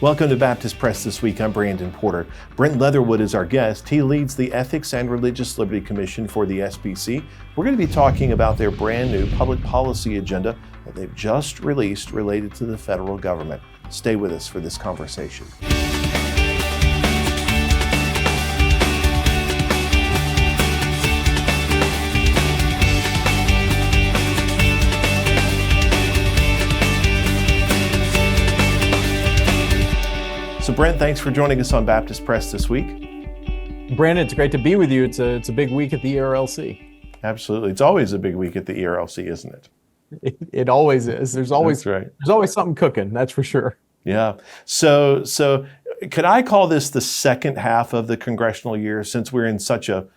Welcome to Baptist Press This Week. I'm Brandon Porter. Brent Leatherwood is our guest. He leads the Ethics and Religious Liberty Commission for the SBC. We're going to be talking about their brand new public policy agenda that they've just released related to the federal government. Stay with us for this conversation. So Brent, thanks for joining us on Baptist Press This Week. Brandon, it's great to be with you. It's a big week at the ERLC. Absolutely. It's always a big week at the ERLC, isn't it? It always is. There's always something cooking, that's for sure. Yeah. So could I call this the second half of the congressional year, since we're in such a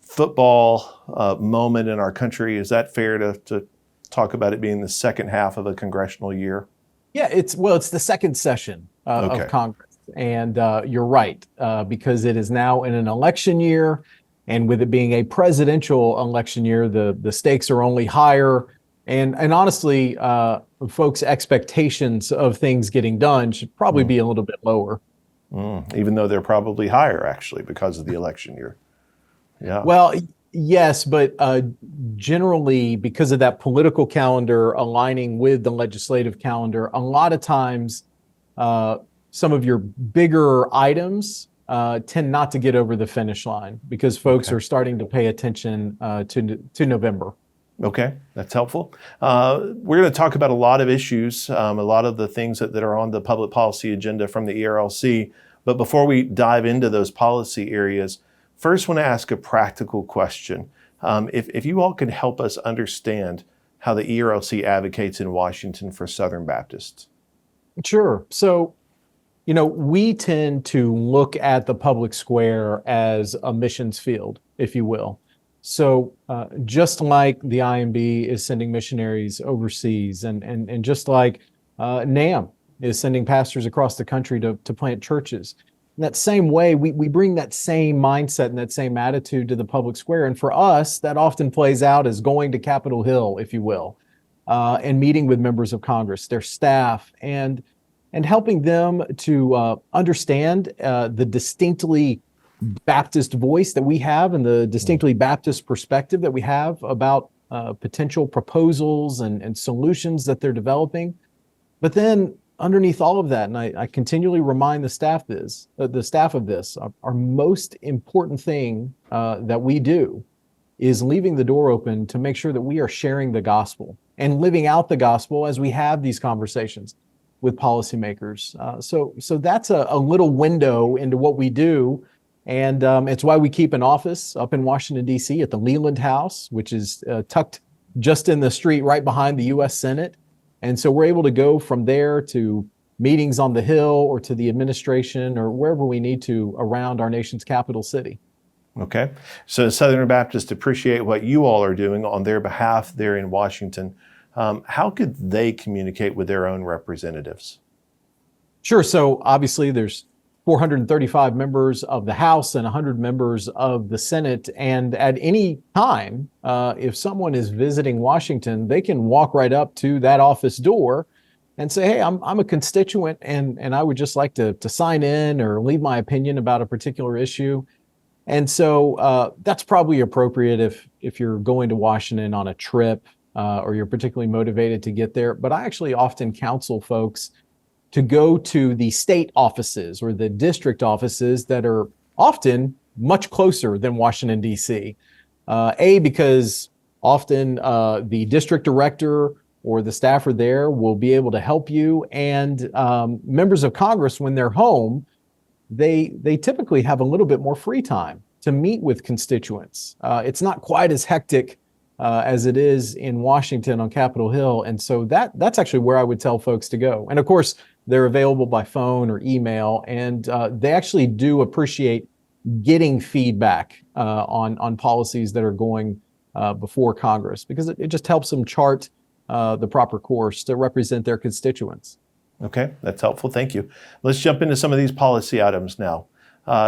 football moment in our country? Is that fair to talk about it being the second half of a congressional year? Yeah, it's the second session of Congress. And you're right, because it is now in an election year. And with it being a presidential election year, the stakes are only higher. And honestly, folks' expectations of things getting done should probably be a little bit lower. Even though they're probably higher, actually, because of the election year. Yeah. Well, yes, but generally, because of that political calendar aligning with the legislative calendar, a lot of times some of your bigger items tend not to get over the finish line because folks are starting to pay attention to November. Okay, that's helpful. We're going to talk about a lot of issues, a lot of the things that are on the public policy agenda from the ERLC. But before we dive into those policy areas, first want to ask a practical question. If you all could help us understand how the ERLC advocates in Washington for Southern Baptists. Sure. So, we tend to look at the public square as a missions field, if you will. So just like the IMB is sending missionaries overseas and just like NAM is sending pastors across the country to plant churches, in that same way, we bring that same mindset and that same attitude to the public square. And for us, that often plays out as going to Capitol Hill, if you will, and meeting with members of Congress, their staff, and helping them to understand the distinctly Baptist voice that we have and the distinctly Baptist perspective that we have about potential proposals and solutions that they're developing. But then underneath all of that, and I continually remind the staff of this, our most important thing that we do is leaving the door open to make sure that we are sharing the gospel and living out the gospel as we have these conversations with policymakers. So that's a little window into what we do. And it's why we keep an office up in Washington, D.C. at the Leland House, which is tucked just in the street right behind the U.S. Senate. And so we're able to go from there to meetings on the Hill or to the administration or wherever we need to around our nation's capital city. Okay. So Southern Baptists appreciate what you all are doing on their behalf there in Washington. How could they communicate with their own representatives? Sure. So obviously there's 435 members of the House and 100 members of the Senate. And at any time, if someone is visiting Washington, they can walk right up to that office door and say, hey, I'm a constituent and I would just like to sign in or leave my opinion about a particular issue. And so that's probably appropriate if you're going to Washington on a trip or you're particularly motivated to get there. But I actually often counsel folks to go to the state offices or the district offices that are often much closer than Washington, D.C. Because often the district director or the staffer there will be able to help you. And members of Congress, when they're home, they typically have a little bit more free time to meet with constituents. It's not quite as hectic as it is in Washington on Capitol Hill. And so that's actually where I would tell folks to go. And of course, they're available by phone or email, and they actually do appreciate getting feedback on policies that are going before Congress, because it just helps them chart the proper course to represent their constituents. Okay, that's helpful. Thank you. Let's jump into some of these policy items now.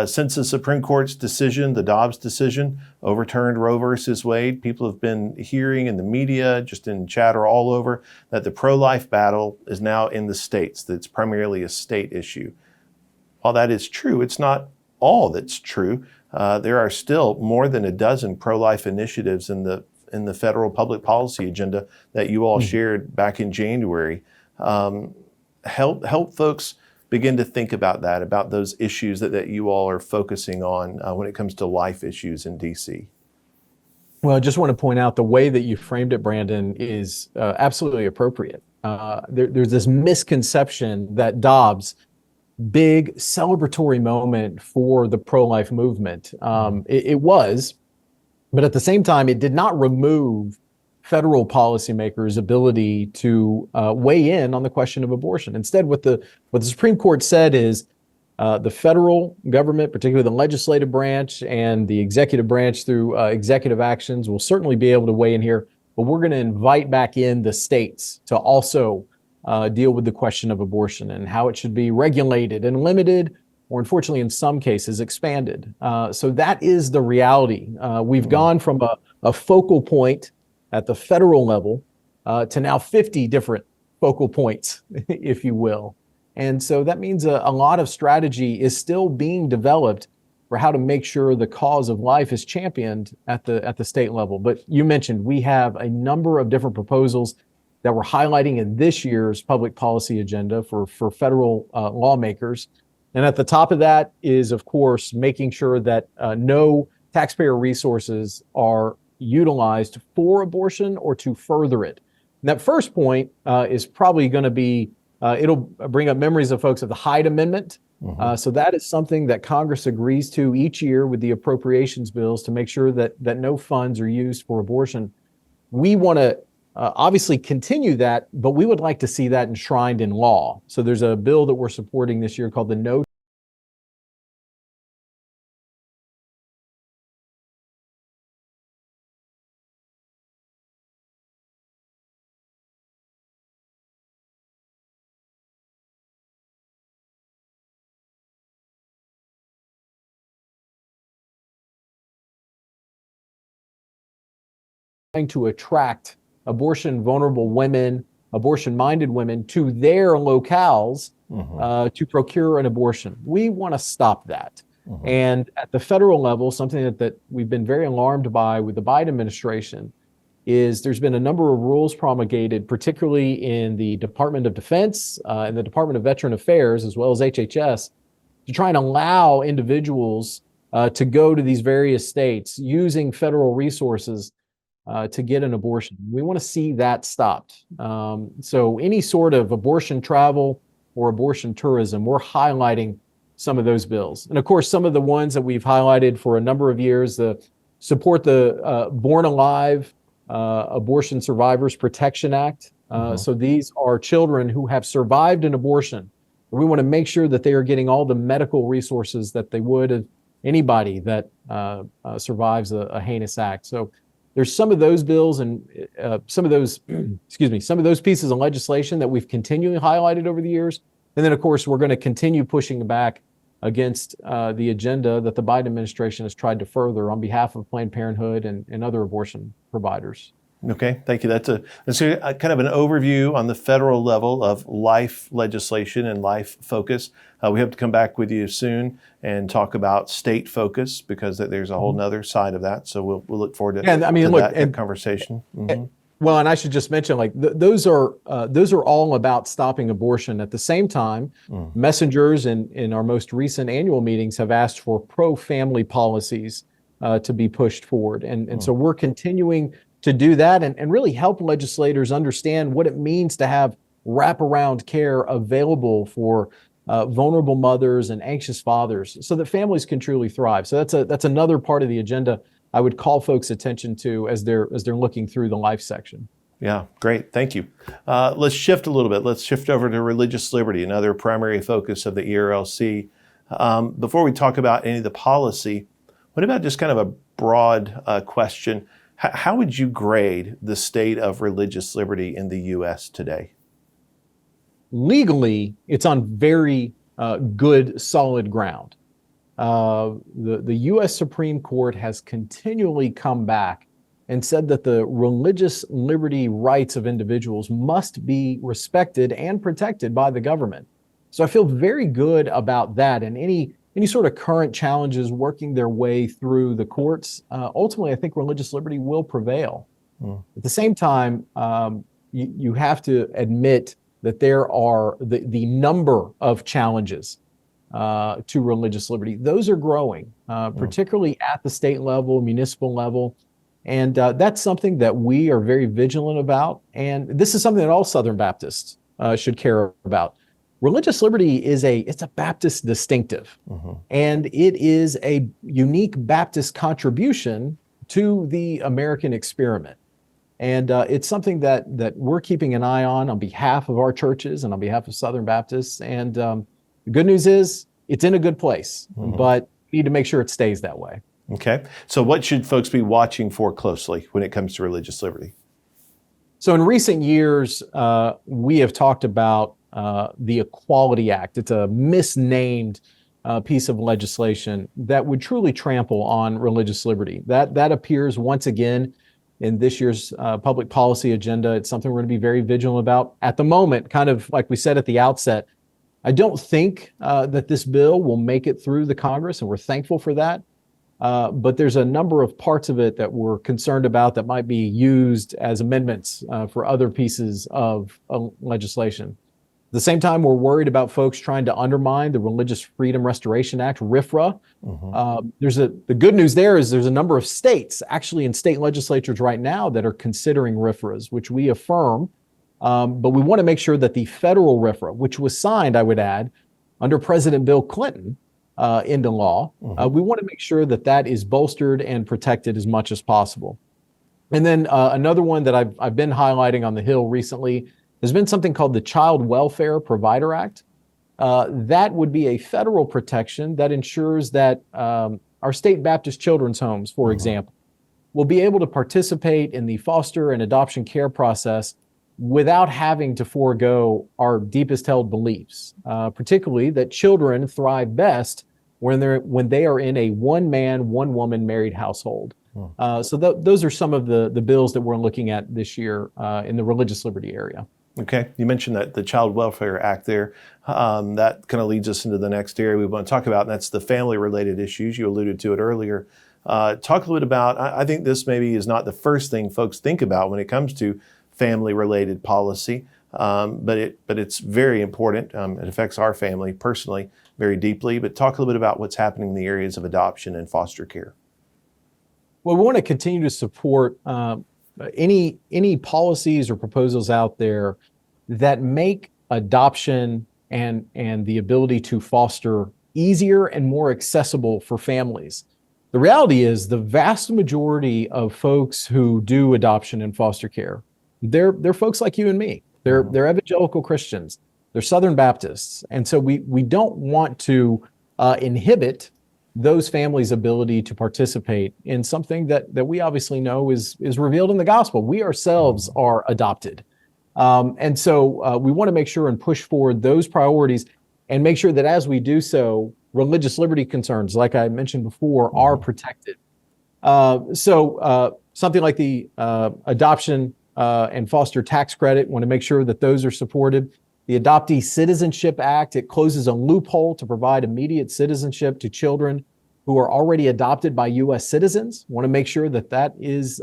Since the Supreme Court's decision, the Dobbs decision, overturned Roe versus Wade, people have been hearing in the media, just in chatter all over, that the pro-life battle is now in the states, that it's primarily a state issue. While that is true, it's not all that's true. There are still more than a dozen pro-life initiatives in the federal public policy agenda that you all shared back in January. Help folks begin to think about that, about those issues that you all are focusing on when it comes to life issues in DC. Well, I just want to point out the way that you framed it, Brandon, is absolutely appropriate. There's this misconception that Dobbs, big celebratory moment for the pro-life movement. It was, but at the same time, it did not remove federal policymakers' ability to weigh in on the question of abortion. Instead, what the Supreme Court said is the federal government, particularly the legislative branch and the executive branch through executive actions, will certainly be able to weigh in here, but we're going to invite back in the states to also deal with the question of abortion and how it should be regulated and limited, or unfortunately, in some cases, expanded. So that is the reality. We've gone from a focal point at the federal level to now 50 different focal points, if you will. And so that means a lot of strategy is still being developed for how to make sure the cause of life is championed at the state level. But you mentioned we have a number of different proposals that we're highlighting in this year's public policy agenda for federal lawmakers. And at the top of that is, of course, making sure that no taxpayer resources are utilized for abortion or to further it. And that first point is probably going to be, it'll bring up memories of folks of the Hyde Amendment. So that is something that Congress agrees to each year with the appropriations bills to make sure that no funds are used for abortion. We want to obviously continue that, but we would like to see that enshrined in law. So there's a bill that we're supporting this year called the No to attract abortion vulnerable women, abortion minded women to their locales to procure an abortion. We want to stop that. And at the federal level, something that we've been very alarmed by with the Biden administration is there's been a number of rules promulgated, particularly in the Department of Defense and the Department of Veteran Affairs, as well as HHS, to try and allow individuals to go to these various states using federal resources to get an abortion. We want to see that stopped. So any sort of abortion travel or abortion tourism, we're highlighting some of those bills. And of course, some of the ones that we've highlighted for a number of years, support the Born Alive Abortion Survivors Protection Act. So these are children who have survived an abortion. We want to make sure that they are getting all the medical resources that they would of anybody that survives a heinous act. So there's some of those bills and some of those, some of those pieces of legislation that we've continually highlighted over the years. And then, of course, we're going to continue pushing back against the agenda that the Biden administration has tried to further on behalf of Planned Parenthood and other abortion providers. Okay, thank you. That's a kind of an overview on the federal level of life legislation and life focus. We hope to come back with you soon and talk about state focus, because there's a whole nother side of that. So we'll look forward to, that conversation. Well, and I should just mention, those are all about stopping abortion. At the same time, messengers in our most recent annual meetings have asked for pro-family policies to be pushed forward. And so we're continuing to do that and really help legislators understand what it means to have wraparound care available for vulnerable mothers and anxious fathers so that families can truly thrive. So that's another part of the agenda I would call folks' attention to as they're looking through the life section. Yeah, great. Thank you. Let's shift a little bit. Let's shift over to religious liberty, another primary focus of the ERLC. Before we talk about any of the policy, what about just kind of a broad question? How would you grade the state of religious liberty in the U.S. today? Legally, it's on very good, solid ground. the U.S. Supreme Court has continually come back and said that the religious liberty rights of individuals must be respected and protected by the government. So I feel very good about that, and any sort of current challenges working their way through the courts, ultimately, I think religious liberty will prevail. At the same time, you have to admit that there are the number of challenges to religious liberty. Those are growing, particularly at the state level, municipal level. And that's something that we are very vigilant about. And this is something that all Southern Baptists should care about. Religious liberty it's a Baptist distinctive, and it is a unique Baptist contribution to the American experiment. And it's something that we're keeping an eye on behalf of our churches and on behalf of Southern Baptists. And the good news is it's in a good place, but we need to make sure it stays that way. Okay. So what should folks be watching for closely when it comes to religious liberty? So in recent years, we have talked about the Equality Act. It's a misnamed piece of legislation that would truly trample on religious liberty. That appears once again in this year's public policy agenda. It's something we're going to be very vigilant about. At the moment, kind of like we said at the outset, I don't think that this bill will make it through the Congress, and we're thankful for that. But there's a number of parts of it that we're concerned about that might be used as amendments for other pieces of legislation. At the same time, we're worried about folks trying to undermine the Religious Freedom Restoration Act, RFRA. The good news there is there's a number of states, actually in state legislatures right now, that are considering RFRAs, which we affirm. But we want to make sure that the federal RFRA, which was signed, I would add, under President Bill Clinton into law, we want to make sure that that is bolstered and protected as much as possible. And then another one that I've been highlighting on the Hill recently has been something called the Child Welfare Provider Act. That would be a federal protection that ensures that our state Baptist children's homes, for example, will be able to participate in the foster and adoption care process without having to forego our deepest held beliefs, particularly that children thrive best when they are in a one-man, one-woman married household. So those are some of the bills that we're looking at this year in the religious liberty area. Okay, you mentioned that the Child Welfare Act there. That kind of leads us into the next area we want to talk about, and that's the family-related issues. You alluded to it earlier. Talk a little bit about, I think this maybe is not the first thing folks think about when it comes to family-related policy, but it's very important. It affects our family personally very deeply, but talk a little bit about what's happening in the areas of adoption and foster care. Well, we want to continue to support any policies or proposals out there that make adoption and the ability to foster easier and more accessible for families. The reality is the vast majority of folks who do adoption and foster care, they're folks like you and me. They're evangelical Christians. They're Southern Baptists. And so we don't want to inhibit those families' ability to participate in something that we obviously know is revealed in the gospel. We ourselves are adopted. And so we want to make sure and push forward those priorities and make sure that as we do so, religious liberty concerns, like I mentioned before, are protected. So something like the adoption and foster tax credit, want to make sure that those are supported. The Adoptee Citizenship Act, it closes a loophole to provide immediate citizenship to children who are already adopted by U.S. citizens. Want to make sure that that is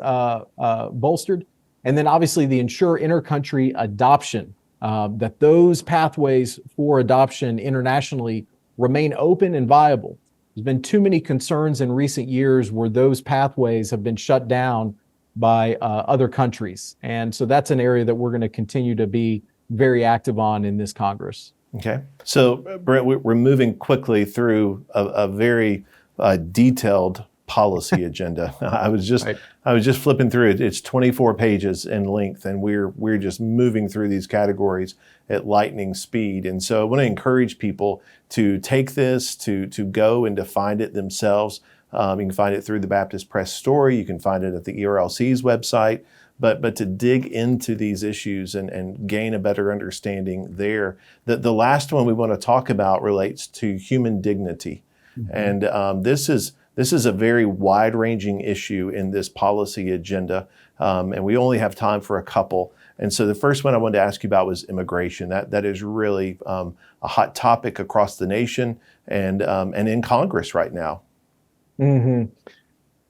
bolstered. And then obviously the ensure intercountry adoption, that those pathways for adoption internationally remain open and viable. There's been too many concerns in recent years where those pathways have been shut down by other countries. And so that's an area that we're going to continue to be very active on in this Congress. Okay. So, Brent, we're moving quickly through a very detailed policy agenda. I was just flipping through it. It's 24 pages in length, and we're just moving through these categories at lightning speed. And so I want to encourage people to take this, to go and to find it themselves. You can find it through the Baptist Press Story. You can find it at the ERLC's website. But to dig into these issues and gain a better understanding there. The last one we want to talk about relates to human dignity. And this is a very wide-ranging issue in this policy agenda, and we only have time for a couple. And so the first one I wanted to ask you about was immigration. That is really a hot topic across the nation and in Congress right now. Mm-hmm.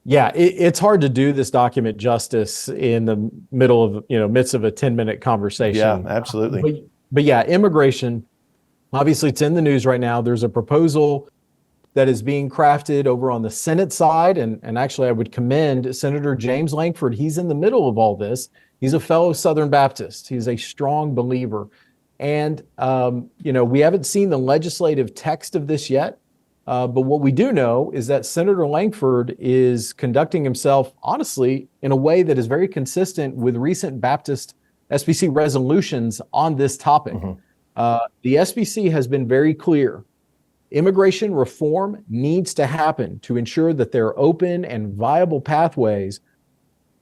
Yeah, it's hard to do this document justice in the middle of, midst of a 10-minute conversation. Yeah, absolutely. But yeah, immigration, obviously it's in the news right now. There's a proposal that is being crafted over on the Senate side. And actually, I would commend Senator James Lankford. He's in the middle of all this. He's a fellow Southern Baptist. He's a strong believer. And, we haven't seen the legislative text of this yet. But what we do know is that Senator Lankford is conducting himself, honestly, in a way that is very consistent with recent Baptist SBC resolutions on this topic. The SBC has been very clear. Immigration reform needs to happen to ensure that there are open and viable pathways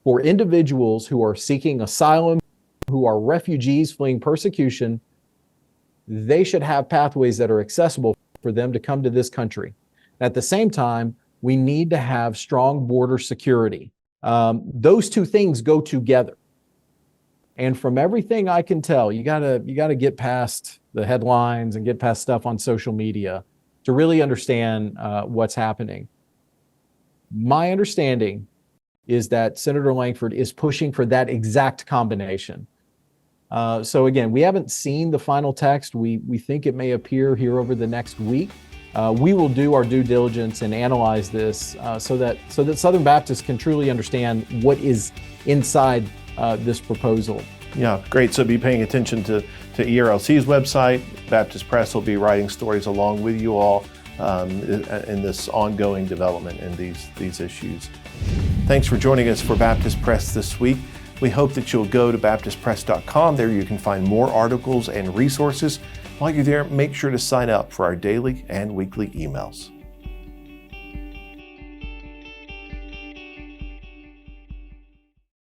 for individuals who are seeking asylum, who are refugees fleeing persecution. They should have pathways that are accessible for them to come to this country. At the same time, we need to have strong border security. Those two things go together. And from everything I can tell, you gotta get past the headlines and get past stuff on social media to really understand what's happening. My understanding is that Senator Lankford is pushing for that exact combination. So again, we haven't seen the final text. We think it may appear here over the next week. We will do our due diligence and analyze this so that Southern Baptists can truly understand what is inside this proposal. Yeah, great. So be paying attention to ERLC's website. Baptist Press will be writing stories along with you all in this ongoing development in these issues. Thanks for joining us for Baptist Press this week. We hope that you'll go to baptistpress.com. There you can find more articles and resources. While you're there, make sure to sign up for our daily and weekly emails.